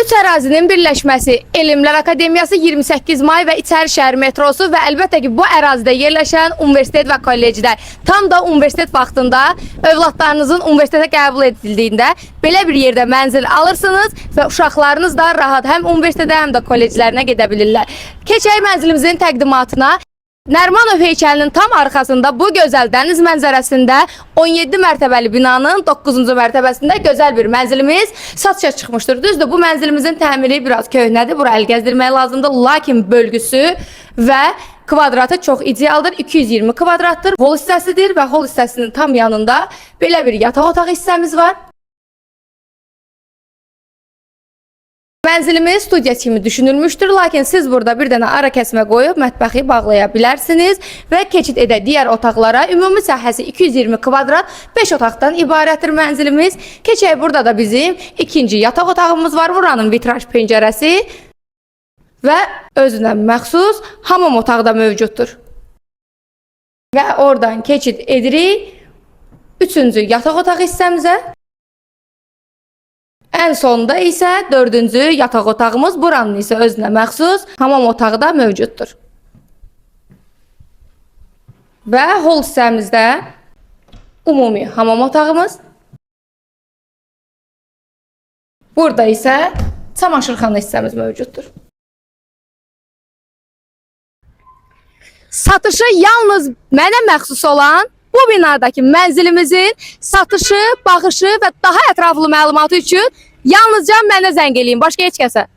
Üç ərazinin birləşməsi Elmlər Akademiyası, 28 may və İçəri şəhər metrosu və əlbəttə ki, bu ərazidə yerləşən universitet və kolleclər. Tam da universitet vaxtında övladlarınızın universitetə qəbul edildiyində belə bir yerdə mənzil alırsınız və uşaqlarınız da rahat həm universitetə, həm də kolleclərinə gedə bilirlər. Keçək mənzilimizin təqdimatına. Nərmanov heykəlinin tam arxasında bu gözəl dəniz mənzərəsində 17 mərtəbəli binanın 9-cu mərtəbəsində gözəl bir mənzilimiz satışa çıxmışdır. Düzdür, bu mənzilimizin təmiri biraz köhnədir, bura əl gəzdirmək lazımdır, lakin bölgüsü və kvadratı çox idealdır. 220 kvadratdır, hol hissəsidir və hol hissəsinin tam yanında belə bir yataq otağı hissəmiz var. Mənzilimiz studiya kimi düşünülmüşdür, lakin siz burada bir dənə ara kəsmə qoyub mətbəxi bağlaya bilərsiniz və keçid edə digər otaqlara. Ümumi sahəsi 220 kvadrat, 5 otaqdan ibarətdir mənzilimiz. Keçək, burada da bizim ikinci yataq otağımız var. Buranın vitraj pəncərəsi və özünə məxsus hamam otağı da mövcuddur. Və oradan keçid edirik üçüncü yataq otağı hissəmizə. Ən sonda isə dördüncü yataq otağımız, buranın isə özünə məxsus hamam otağı da mövcuddur. Və hol hissəmizdə ümumi hamam otağımız. Burada isə çamaşırxana hissəmiz mövcuddur. Satışı yalnız mənə məxsus olan bu binadakı mənzilimizin satışı, baxışı və daha ətraflı məlumatı üçün yalnızca mənə zəng eləyin, başqa heç kəsə.